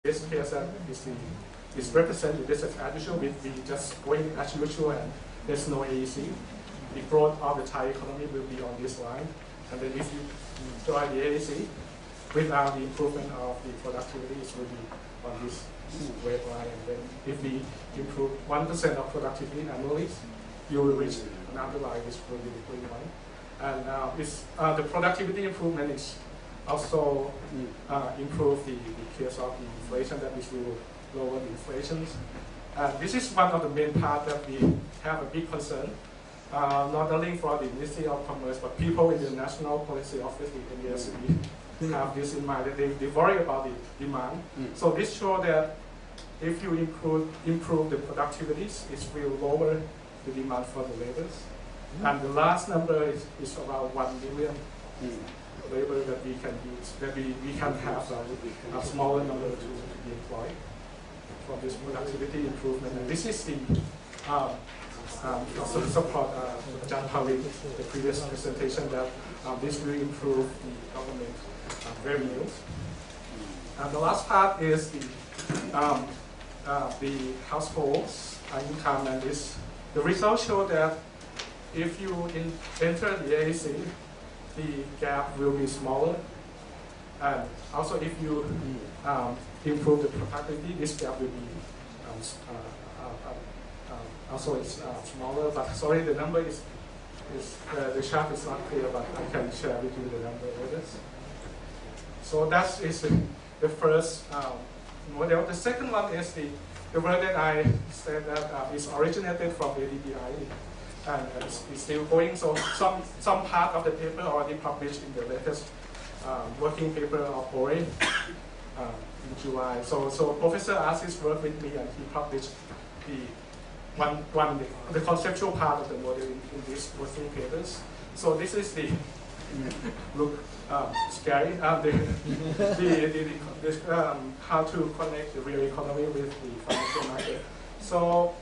this case that is represented business as usual. We just going as usual, and there's no AEC. The growth of the Thai economy will be on this line, and then if you join the AEC, without the improvement of the productivity, it will be on this wave line. And then if we improve 1% of productivity annually, you will reach another line, which will be the green one. And the productivity improvement is also improve the case of the inflation, that is will lower the inflation. This is one of the main parts that we have a big concern, not only for the Ministry of Commerce, but people in the National Policy Office, the NDSCB, have this in mind, that they worry about the demand. So this shows that if you improve the productivities, it will lower the demand for the labors. And the last number is about 1 million labor that we can use, that we can have a smaller number to be employed for this productivity improvement. And this is the support Jan Pavik, the previous presentation, that this will improve the government revenues. And the last part is the households income, and the results show that if you enter the AEC, the gap will be smaller, and also if you improve the productivity, this gap will be also it's smaller. But sorry, the number is the chart is not clear, but I can share with you the number later. So that is the first model. The second one is the work that I said that is originated from ADB, and it's still going. So some part of the paper already published in the latest working paper of ORE in July. So Professor Asis worked with me, and he published the conceptual part of the model in these working papers. So this is the look scary. How to connect the real economy with the financial market. So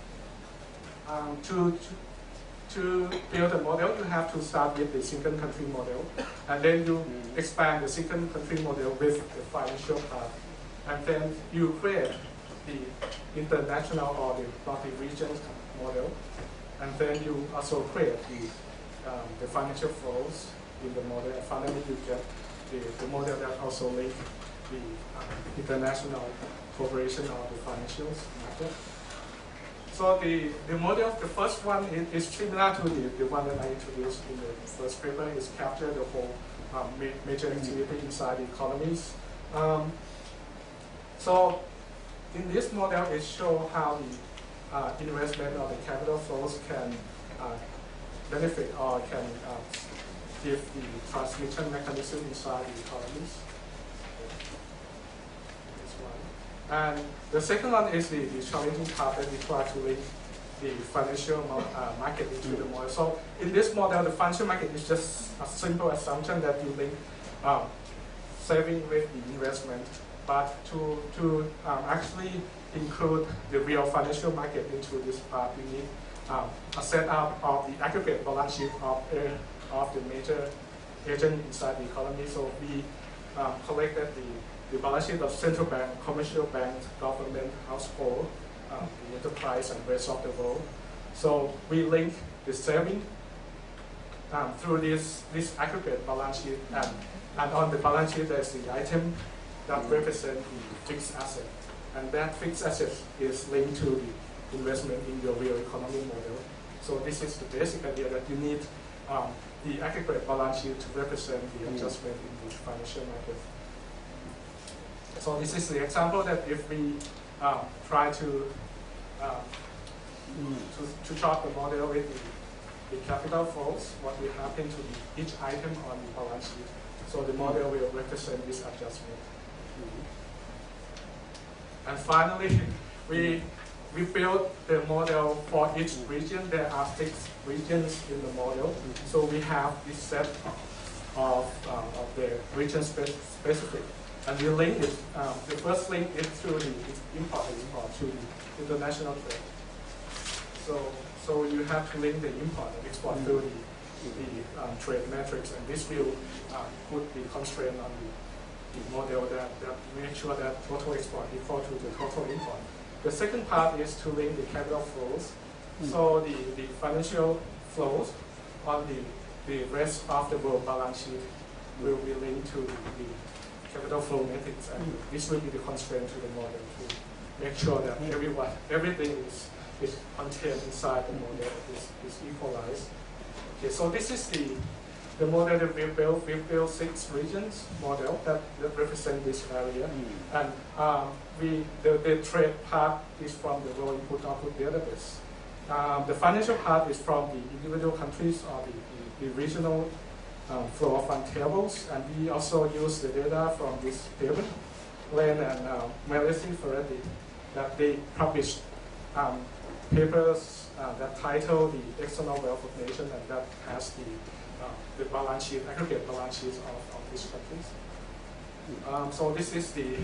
to build a model, you have to start with the single country model, and then you expand the single country model with the financial part, and then you create the international or the multi-region model, and then you also create the financial flows in the model, and finally you get the model that also link the international cooperation of the financial market. So the model, the first one is similar to the one that I introduced in the first paper. Is capture the whole major activity inside the economies. So in this model, it shows how the investment or the capital flows can benefit or can give the transmission mechanism inside the economies. And the second one is the challenging part that we try to link the financial market into the model. So in this model, the financial market is just a simple assumption that you link saving with the investment. But to actually include the real financial market into this part, we need a setup of the aggregate balance sheet of the major agent inside the economy. So we collected the balance sheet of central bank, commercial banks, government, household, the enterprise, and rest of the world. So we link the saving through this aggregate balance sheet, and on the balance sheet there's the item that represent the fixed asset, and that fixed asset is linked to the investment in your real economy model. So this is the basic idea, that you need the aggregate balance sheet to represent the adjustment in the financial market. So this is the example that if we try to chart the model with the capital flows, what will happen to each item on the balance sheet. So the model will represent this adjustment. And finally, we built the model for each region. There are 6 regions in the model. So we have this set of the region specific. And we link it, the first link is through the import to the international trade. So you have to link the import and export through the trade metrics, and this will put the constraint on the model that makes sure that total export equal to the total import. The second part is to link the capital flows. So the financial flows on the rest of the world balance sheet will be linked to the capital flow metrics, and this will be the constraint to the model to make sure that everything is contained inside the model is equalized. Okay, so this is the model that we built. We built 6 regions model that represent this area, and the trade part is from the raw input-output database. The financial part is from the individual countries or the regional flow of fund tables, and we also use the data from this table, Lane and Melissy Ferretti, that they published papers that title the external wealth of nation, and that has the balance sheet, aggregate balance sheets of these countries. So this is the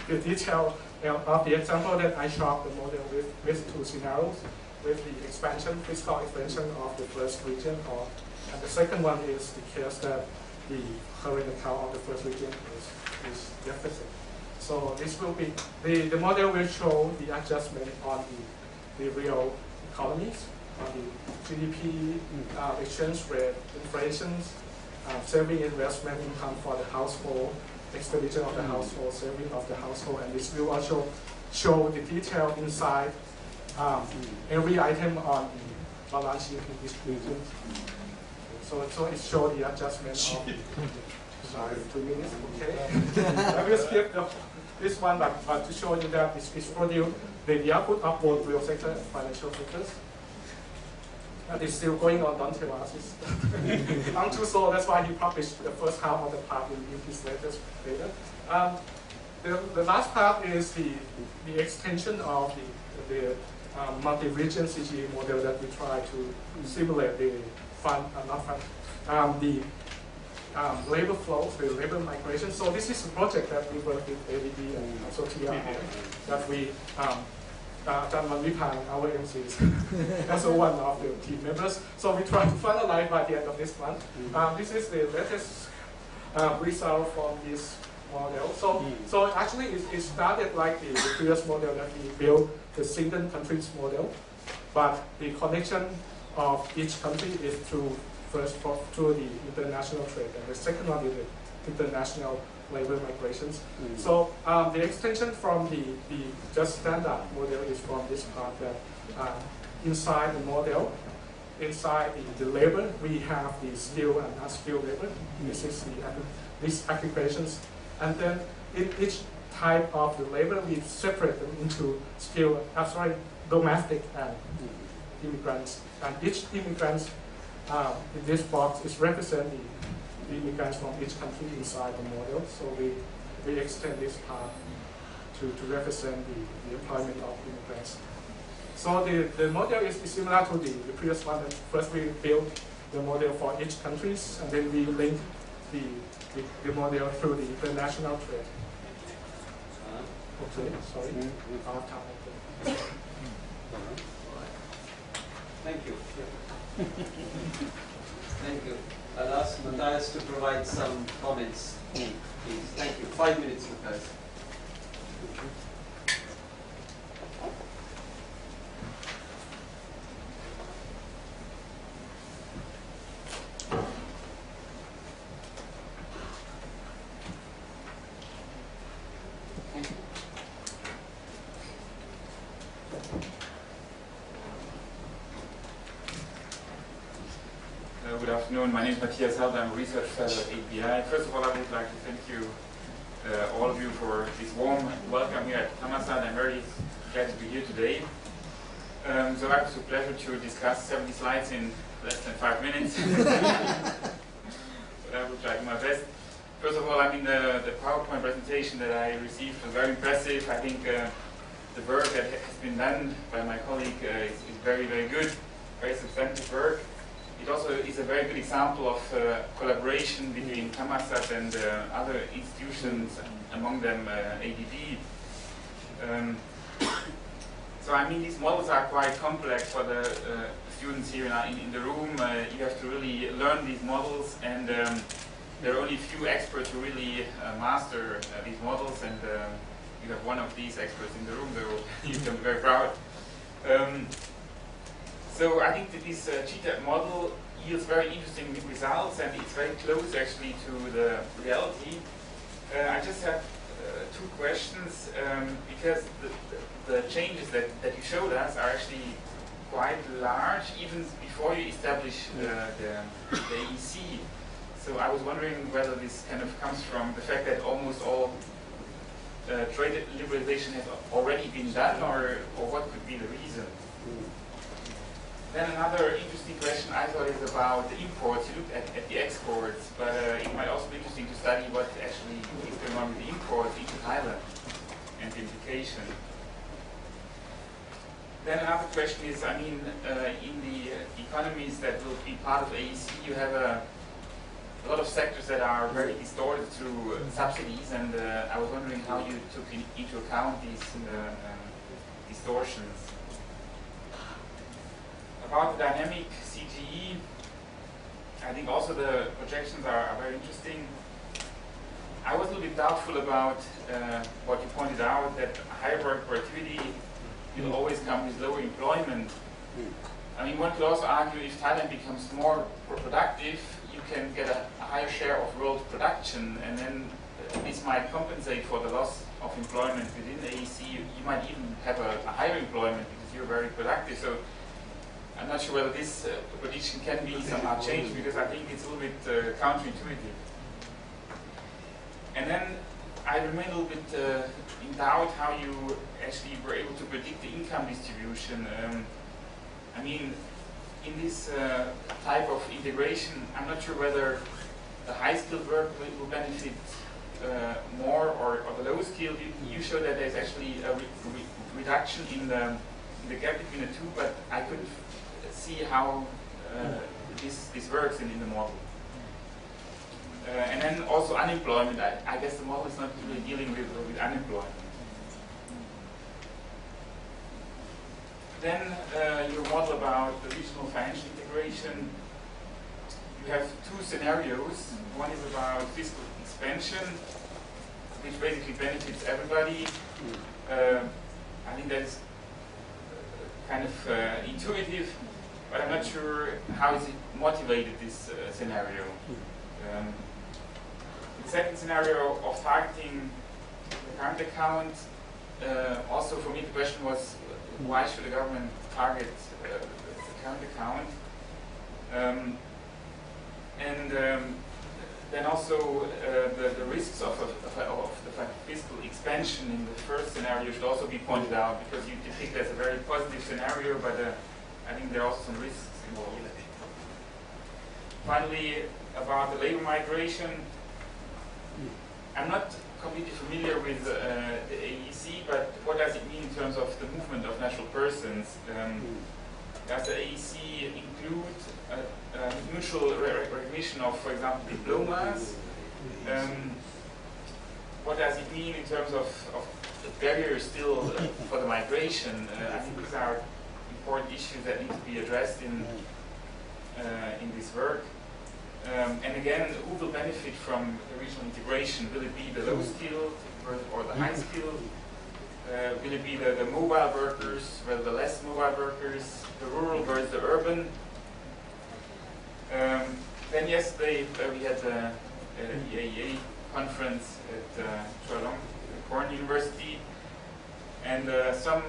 detail of the example that I showed the model with 2 scenarios, with the expansion, fiscal expansion of the first region, and the second one is the case that the current account of the first region is deficit. So this will be, the model will show the adjustment on the real economies, on the GDP, exchange rate, inflations, saving investment income for the household, expenditure of the household, saving of the household, and this will also show the detail inside every item on the balance sheet in this region. So it shows the adjustment of, sorry, 2 minutes, okay. I will skip this one, but to show you that it's produced the output of both real sector and financial sectors. And it's still going on, don't tell us. Until so, that's why he published the first half of the part in his latest data. The last part is the extension of the multi-region CGE model that we try to simulate the labor flows, the labor migration. So this is a project that we work with ADB and also TRI that we John Van Lipan, our MCs, also one of the team members. So we try to finalize by the end of this month. This is the latest result from this model. So actually it started like the previous model that we built, the single countries model, but the connection of each country is through through the international trade, and the second one is the international labor migrations. So the extension from the just standard model is from this part that inside the model, inside the labor, we have the skilled and unskilled labor. This is these occupations, and then in each type of the labor, we separate them into skilled, domestic and immigrants, and each immigrant in this box is representing the immigrants from each country inside the model. So we extend this part to represent the employment of immigrants. So the model is similar to the previous one. First we build the model for each countries, and then we link the model through the international trade. Okay, sorry. Out of time. Thank you. Thank you. I'll ask Matthias to provide some comments, please. Thank you. 5 minutes, Matthias. Good afternoon. My name is Matthias Held. I'm a research fellow at ADB. First of all, I would like to thank you, all of you, for this warm welcome here at Thammasat. I'm very glad to be here today. So I have the pleasure to discuss 70 slides in less than 5 minutes. But I will try my best. First of all, I mean, the PowerPoint presentation that I received was very impressive. I think the work that has been done by my colleague is very, very good, very substantive work. It also is a very good example of collaboration between Thammasat and other institutions, among them ADB. So I mean, these models are quite complex for the students here in the room. You have to really learn these models, and there are only a few experts who really master these models, and you have one of these experts in the room, so you can be very proud. So I think that this GTAP model yields very interesting results, and it's very close actually to the reality. I just have two questions, because the changes that you showed us are actually quite large, even before you establish the AEC. So I was wondering whether this kind of comes from the fact that almost all trade liberalization has already been done, or what could be the reason? Then another interesting question I thought is about the imports. You looked at the exports, but it might also be interesting to study what actually is going on with the imports into Thailand and the implication. Then another question is, I mean, in the economies that will be part of AEC, you have a lot of sectors that are very distorted through subsidies, and I was wondering how you took into account these distortions. About the dynamic CGE, I think also the projections are very interesting. I was a little bit doubtful about what you pointed out, that higher work productivity will always come with lower employment. I mean, one could also argue if Thailand becomes more productive, you can get a higher share of world production, and then this might compensate for the loss of employment within AEC. You might even have a higher employment because you're very productive. So I'm not sure whether this prediction can be somehow changed, because I think it's a little bit counterintuitive. And then I remain a little bit in doubt how you actually were able to predict the income distribution. I mean, in this type of integration, I'm not sure whether the high-skilled work will benefit more, or the low-skilled. You show that there's actually a reduction in the gap between the two, but I couldn't see how this works in the model. And then also unemployment. I guess the model is not really dealing with unemployment. Then your model about the regional financial integration. You have two scenarios. One is about fiscal expansion, which basically benefits everybody. I think that's kind of intuitive, but I'm not sure how is it motivated, this scenario. The second scenario of targeting the current account, also for me the question was, why should the government target the current account? Then also the risks of the fiscal expansion in the first scenario should also be pointed out, because you depict as a very positive scenario, but I think there are also some risks involved. Finally, about the labor migration, I'm not completely familiar with the AEC, but what does it mean in terms of the movement of natural persons? Does the AEC include mutual recognition of, for example, diplomas? What does it mean in terms of the barriers still for the migration? I think these are important issues that need to be addressed in this work. And again, who will benefit from the regional integration? Will it be the low skilled or the high skilled? Will it be the mobile workers, rather the less mobile workers, the rural versus the urban? Then yesterday we had the EAEA conference at Chua Long Cornell University, and some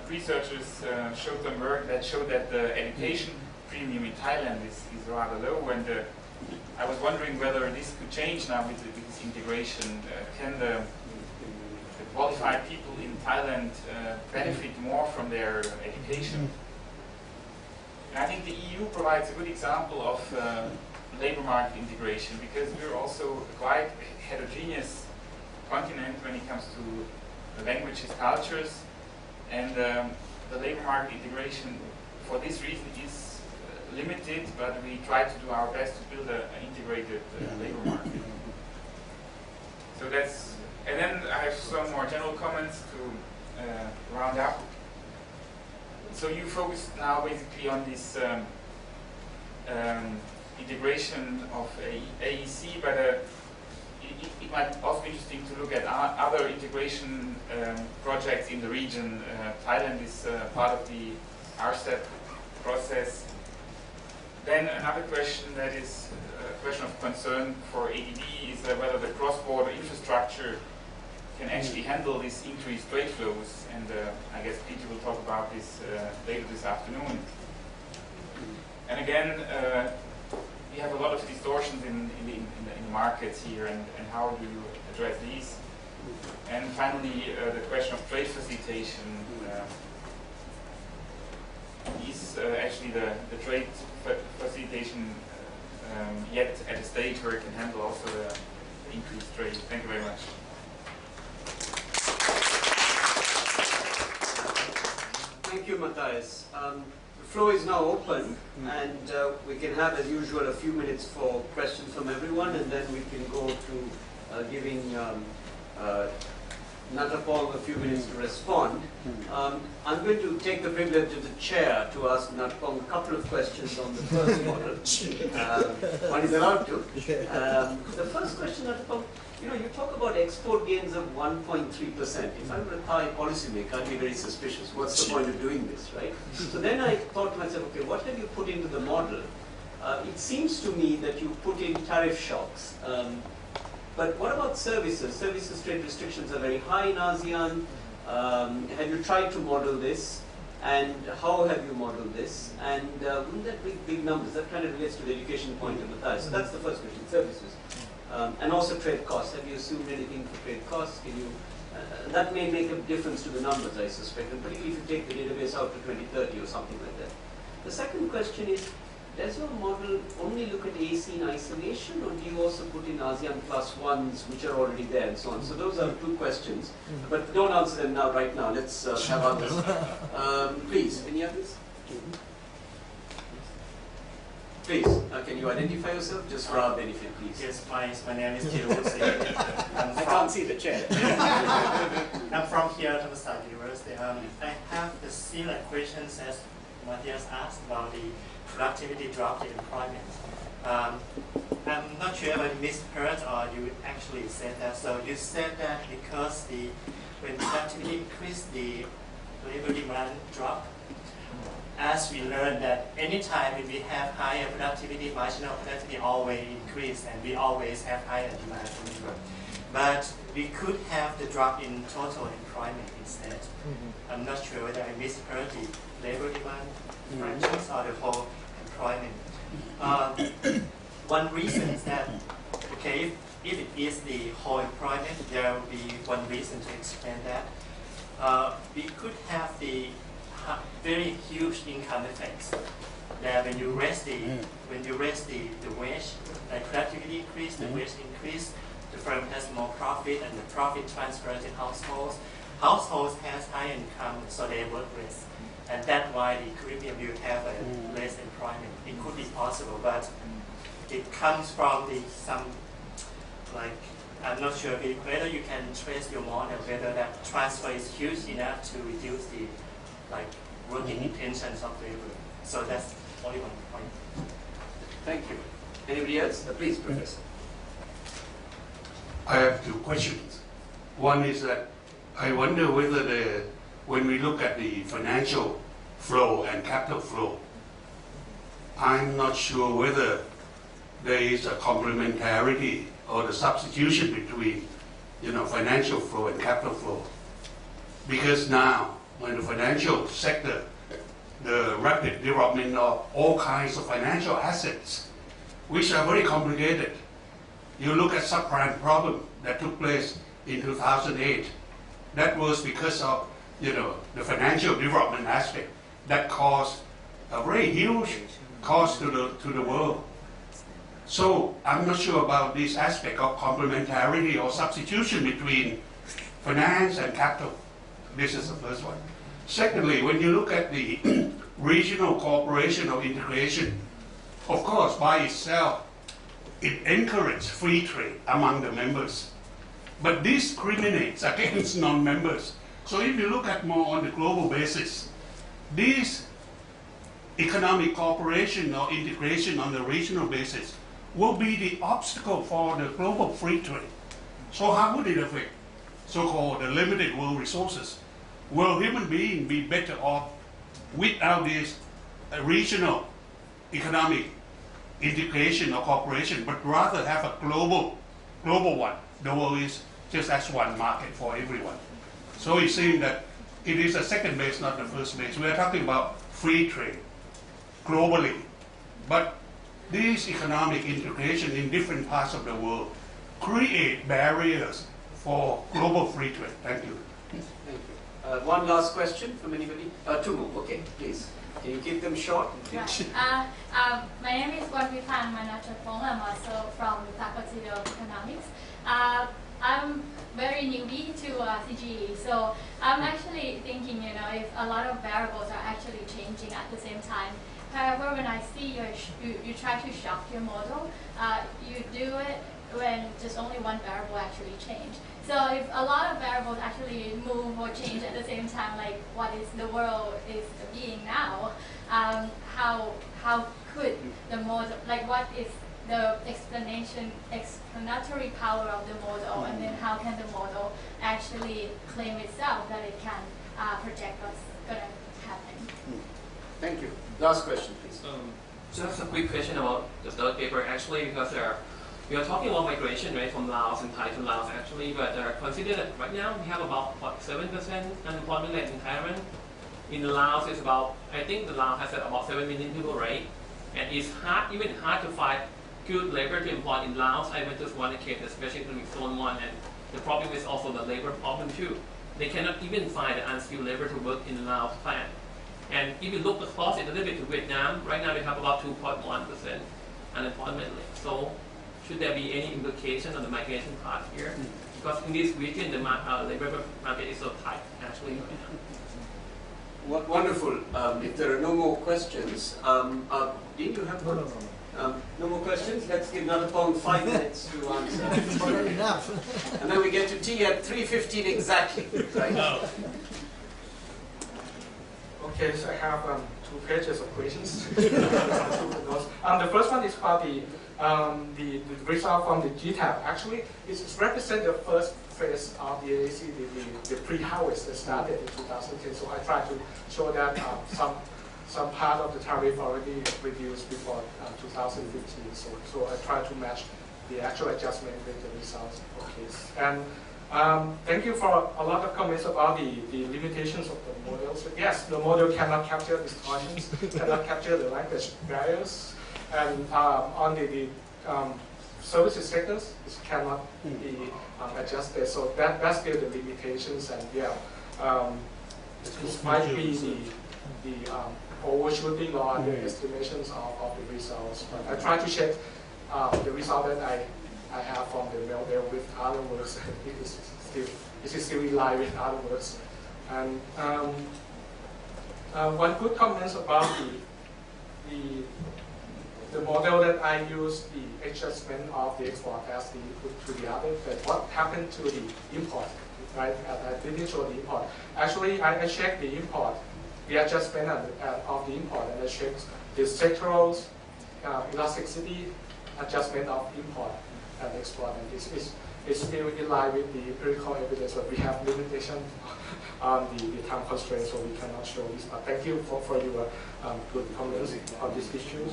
researchers showed some work that showed that the education premium in Thailand is rather low, and I was wondering whether this could change now with this integration. Can the qualified people in Thailand benefit more from their education? And I think the EU provides a good example of labor market integration, because we're also quite a heterogeneous continent when it comes to the languages, cultures, and the labor market integration for this reason is limited, but we try to do our best to build an integrated labor market. So that's, and then I have some more general comments to round up. So you focus now basically on this integration of AEC, but it might also be interesting to look at other integration projects in the region. Thailand is part of the RCEP process. Then another question that is a question of concern for ADB is whether the cross-border infrastructure can actually handle these increased trade flows, and I guess Peter will talk about this later this afternoon. And again, we have a lot of distortions in the markets here, and how do you address these? And finally, the question of trade facilitation. Is actually the trade facilitation yet at a stage where it can handle also the increased trade? Thank you very much. Thank you, Matthias. The floor is now open, and we can have, as usual, a few minutes for questions from everyone, and then we can go to giving Natapong a few minutes to respond. I'm going to take the privilege of the chair to ask Natapong a couple of questions on the first model. One is allowed to. The first question, Natapong, you talk about export gains of 1.3%. If I were a Thai policymaker, I'd be very suspicious. What's the point of doing this, right? So then I thought to myself, okay, what have you put into the model? It seems to me that you put in tariff shocks. But what about services? Services trade restrictions are very high in ASEAN. Have you tried to model this? And how have you modeled this? And wouldn't that be big numbers? That kind of relates to the education point of Matthias. So that's the first question, services. And also trade costs. Have you assumed anything for trade costs? Can you, that may make a difference to the numbers, I suspect, and particularly if you take the database out to 2030 or something like that. The second question is, does your model only look at AC in isolation, or do you also put in ASEAN plus ones, which are already there, and so on? So those are two questions, but don't answer them now, right now. Let's have others. Please, any others? Please, can you identify yourself, just for our benefit, please? Yes, my name is Kirosi. I can't see the chair. I'm from here, Thammasat University. I have the similar questions as Matthias asked about the productivity drop in employment. I'm not sure if I misheard or you actually said that. So you said that because when productivity increased, the labor demand dropped. As we learned that anytime when we have higher productivity, marginal productivity always increase, and we always have higher demand for labor. But we could have the drop in total employment instead. I'm not sure whether I misheard the labor demand fractions or the whole employment. One reason is that, okay, if it is the whole employment, there will be one reason to explain that. We could have the very huge income effects. That when you raise the wage, like productivity increase, the wage increase, the firm has more profit, and the profit transfers to households. Households has high income, so they work less. And that's why the equilibrium will have a less employment. It could be possible, but it comes from I'm not sure whether you can trace your model, whether that transfer is huge enough to reduce the working intentions of labor. So that's only one point. Thank you. Anybody else? Please, Professor. I have two questions. One is that I wonder whether when we look at the financial flow and capital flow, I'm not sure whether there is a complementarity or the substitution between financial flow and capital flow. Because now, when the financial sector, the rapid development of all kinds of financial assets, which are very complicated. You look at subprime problem that took place in 2008. That was because of the financial development aspect that caused a very huge cost to the world. So I'm not sure about this aspect of complementarity or substitution between finance and capital. This is the first one. Secondly, when you look at the regional cooperation or integration, of course, by itself, it encourages free trade among the members. But this discriminates against non-members. So if you look at more on the global basis, this economic cooperation or integration on the regional basis will be the obstacle for the global free trade. So how would it affect so-called the limited world resources? Will human beings be better off without this regional economic integration or cooperation, but rather have a global one? The world is just as one market for everyone. So it seems that it is a second base, not the first base. We are talking about free trade globally, but this economic integration in different parts of the world create barriers for global free trade. Thank you. Thank you. One last question from anybody? Two more. Okay, please. Can you keep them short? Right. My name is Wanvipang Manachapong. I'm also from the Faculty of Economics. I'm very newbie to CGE, so I'm actually thinking, if a lot of variables are actually changing at the same time. However, when I see you try to shock your model, you do it when just only one variable actually change. So if a lot of variables actually move or change at the same time, like what is the world is being now, how could the model, like what is the explanatory power of the model, and then how can the model actually claim itself that it can project what's going to happen? Thank you. Last question, please. Just a quick question about the third paper, actually, because we are talking about migration, right, from Laos and Thai to Laos, actually, but consider that right now we have about, 7% unemployment rate in Thailand. In Laos, it's about, I think the Laos has about 7 million people, right? And it's even hard to find good labor to employ in Laos. I went to one case, especially in Zone 1, and the problem is also the labor problem too. They cannot even find the unskilled labor to work in Laos plant. And if you look across it a little bit to Vietnam, right now they have about 2.1% unemployment rate. So should there be any implication on the migration part here? Because in this region, the labor market is so tight, actually. Wonderful. If there are no more questions, Dean, you have one? No more questions? Let's give Natapong 5 minutes to answer. And then we get to tea at 3:15 exactly, right? Okay, so I have 2 pages of questions. The first one is about the result from the GTAP. Actually, it represents the first phase of the AAC, the pre-harvest that started in 2010. So I tried to show that some part of the tariff already reduced before 2015. So I tried to match the actual adjustment with the results. Okay, and thank you for a lot of comments about the limitations of the models. Yes, the model cannot capture distortions, cannot capture the language barriers, and on the services sectors, it cannot be adjusted. So that's still the limitations, and this might be the overshooting or the estimations of the results. But I try to check the result that I have from the model with other words. It is still in line with other words. And one good comment about the model that I use, the adjustment of the export as the input to the other, but what happened to the import, right? I didn't show the import. Actually, I checked the import, the adjustment of the import, and I checked the sectoral elasticity adjustment of import and export, and this is still in line with the empirical evidence, but we have limitation on the time constraint, so we cannot show this. But thank you for your good comments on this issue.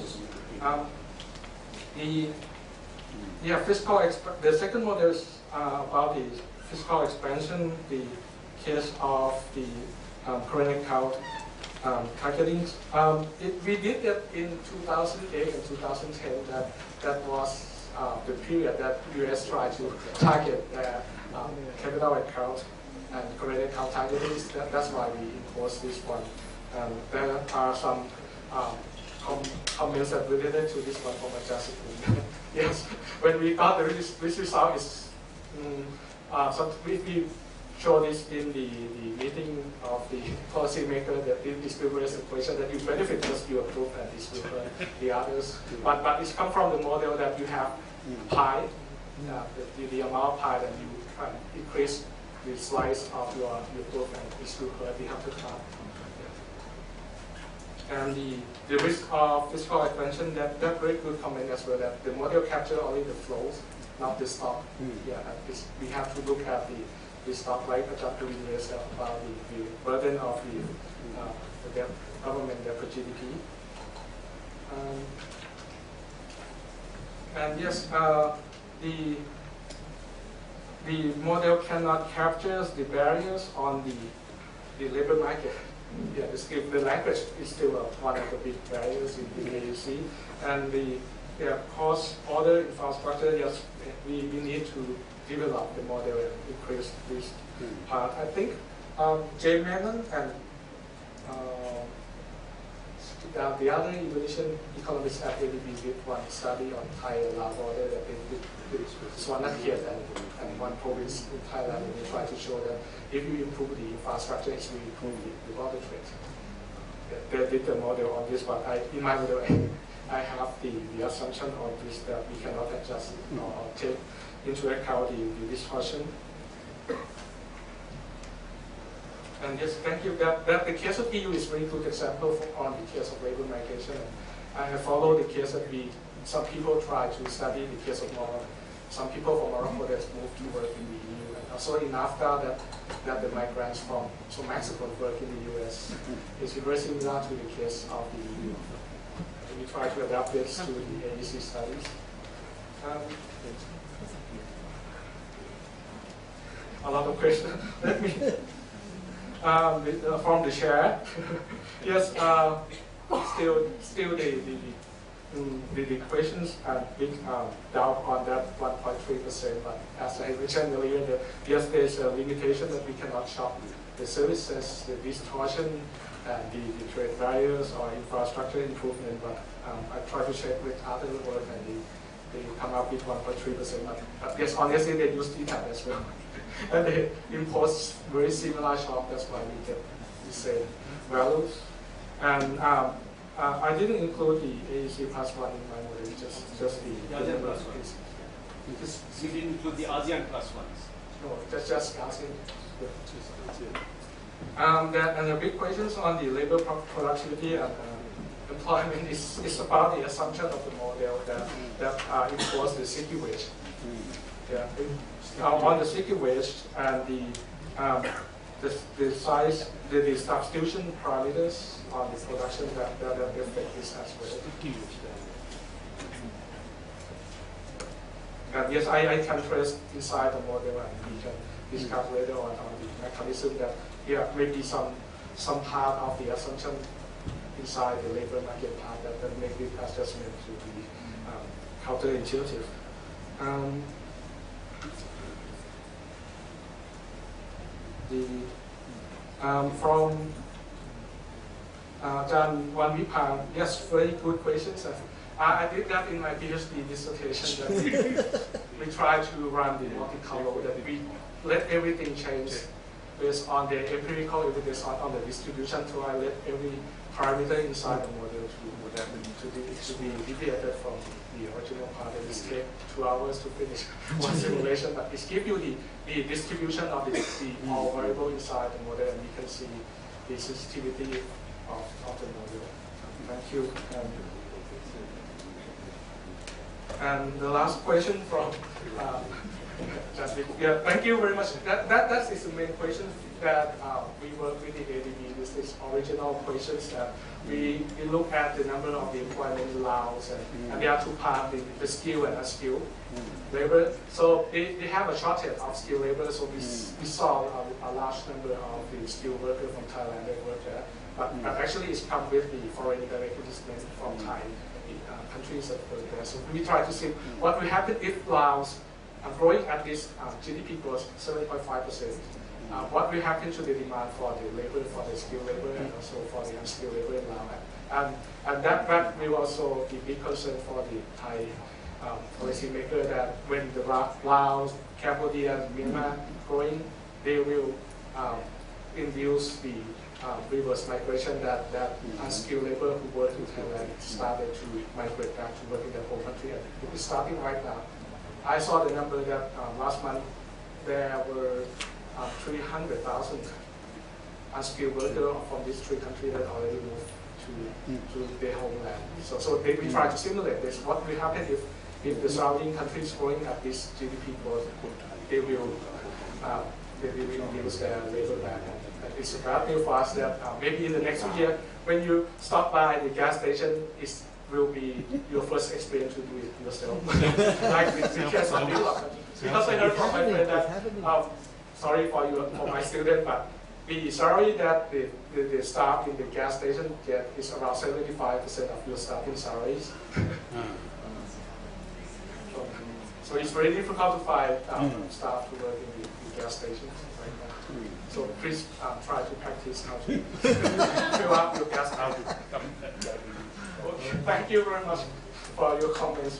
The second model is about the fiscal expansion, the case of the current account targeting. We did that in 2008 and 2010. That was the period that U.S. tried to target their capital account and current account targeting. That's why we imposed this one. There are some comments that related to this one from adjustment. Yes, when we got this result is so we show this in the meeting of the policymaker that this will raise a question that you benefit just your group and this will hurt the others. But it's come from the model that you have pi, the amount of pi that you increase the slice of your group and this will hurt the other part. And the risk of physical expansion, that very good comment as well, that the model capture only the flows, not the stock. Yeah, we have to look at the stock rate adjusted years about the burden of the government debt per GDP. And yes, the model cannot capture the barriers on the labor market. Yeah, the language is still one of the big barriers in the AUC. And the cross-border infrastructure, yes, we need to develop the model and increase this part. I think Jay Menon and the other Indonesian economists at ADB did one study on Thai-Lao border that they did Swanakhet and one province in Thailand, and they try to show that if you improve the infrastructure, it will improve the border trade. They did the model on this, but in my model, I have the assumption on this that we cannot adjust or take into account the distortion. And yes, thank you. That the case of EU is very good example on the case of labor migration. I have followed the case that some people try to study the case of Morocco. Some people from Morocco that moved to work in the EU, and also in NAFTA that the migrants from Mexico work in the US. It's very similar to the case of the EU. We try to adapt this to the AEC studies. A lot of questions. Let me from the chair. Yes, still the questions are big doubt on that 1.3%. But as I mentioned earlier, yes, there's a limitation that we cannot shop the services, the distortion, and the trade barriers or infrastructure improvement. But I try to check with other work, and they come up with 1.3%. But yes, honestly, they use DTAP as well. And they impose very similar shock, that's why we get the same values. And I didn't include the AEC plus one in my model, just the ASEAN plus ones. Because you didn't include the ASEAN plus ones. No, just ASEAN. And the big questions on the labor productivity and employment is about the assumption of the model that impose the city wage. Yeah. On the city wage and the size, the substitution parameters on the production that affect this as well. And yes, I can trace inside the model, and we can discuss later on the mechanism that maybe some part of the assumption inside the labor market part that make the adjustment to be counterintuitive. From Jan Wanvipan, yes, very good questions. I did that in my PhD dissertation. That we try to run the multicolor, that we let everything change based on the empirical evidence on the distribution. So I let every parameter inside the model to be deviated from the original part. It takes 2 hours to finish one simulation, but it gives you the distribution of the all variable inside the model, and you can see the sensitivity of the model. Thank you. And the last question from yeah, thank you very much. That is the main question that we work with the ADB. This is original questions that we look at the number of the employment allowance, and there are two parts, the skill and unskilled labor. So they have a shortage of skilled labor, so we saw a large number of the skilled workers from Thailand that work there. But actually it's come with the foreign direct investment from Thai countries that work there. So we try to see what will happen if Laos growing at this GDP growth 7.5%. What will happen to the demand for the labor, for the skilled labor, and also for the unskilled labor in Laos? And that will also be big concern for the Thai policymaker, that when the Laos, Cambodia, and Myanmar growing, they will induce the reverse migration that unskilled labor who work in Thailand started to migrate back to work in their home country. And it is starting right now. I saw the number that last month there were 300,000 unskilled workers from these three countries that already moved to their homeland. So we try to simulate this. What will happen if the surrounding countries growing at this GDP growth, they will reduce their labor back. And it's a bad news for us that maybe in the next year, when you stop by the gas station, it will be your first experience to do it yourself. Like we can some development. Because I heard from my friend that, sorry for my student, but the salary that the staff in the gas station get is around 75% of your starting salaries. So it's very difficult to find staff to work in the gas stations right now. So please try to practice how to fill up your gas tank. Thank you very much for your comments.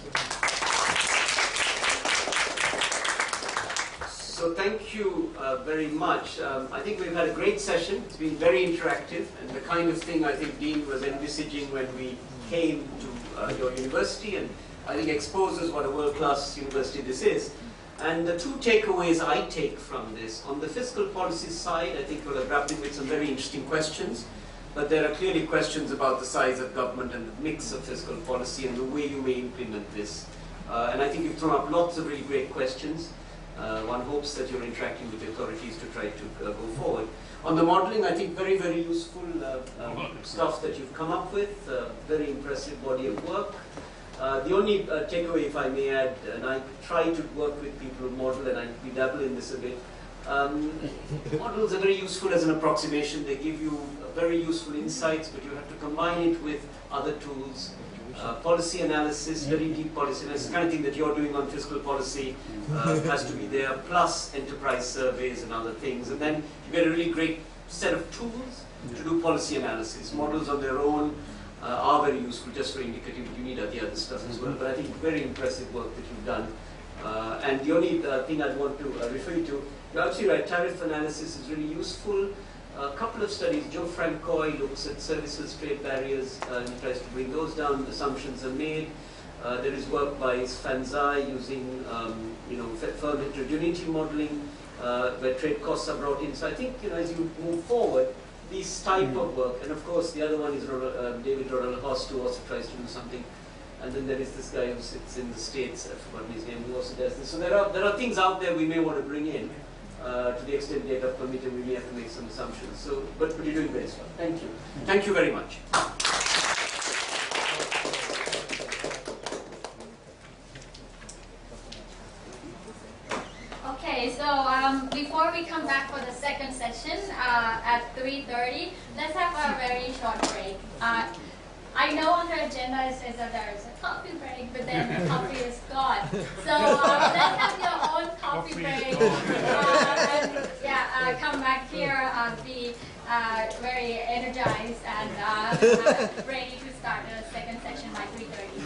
So thank you very much. I think we've had a great session. It's been very interactive and the kind of thing I think Dean was envisaging when we came to your university, and I think exposes what a world-class university this is. And the two takeaways I take from this, on the fiscal policy side, I think we'll have grappled with some very interesting questions, but there are clearly questions about the size of government and the mix of fiscal policy and the way you may implement this. And I think you've thrown up lots of really great questions. One hopes that you're interacting with the authorities to try to go forward. On the modeling, I think very, very useful stuff that you've come up with, very impressive body of work. The only takeaway, if I may add, and I try to work with people who model, and we dabble in this a bit, models are very useful as an approximation. They give you very useful insights, but you have to combine it with other tools. Policy analysis, very deep policy analysis, the kind of thing that you're doing on fiscal policy has to be there, plus enterprise surveys and other things. And then you get a really great set of tools to do policy analysis. Models on their own are very useful just for indicative. You need the other stuff as well. But I think very impressive work that you've done. And the only thing I'd want to refer you to, you're absolutely right, tariff analysis is really useful. A couple of studies, Joe Francois looks at services, trade barriers, and he tries to bring those down. Assumptions are made. There is work by Fanzai using firm heterogeneity modeling, where trade costs are brought in. So I think as you move forward, these type of work, and of course the other one is David Rodell-Horst, who also tries to do something. And then there is this guy who sits in the States, I've forgotten his name, who also does this. So there are things out there we may want to bring in. To the extent data permit, and we may have to make some assumptions. So, but you're doing very well. Thank you. Thank you very much. Okay, so before we come back for the second session at 3:30, let's have a very short break. I know on the agenda it says that there is a coffee break, but then the coffee is gone. So let's have your own coffee break. And come back here, be very energized and ready to start the second session by 3:30.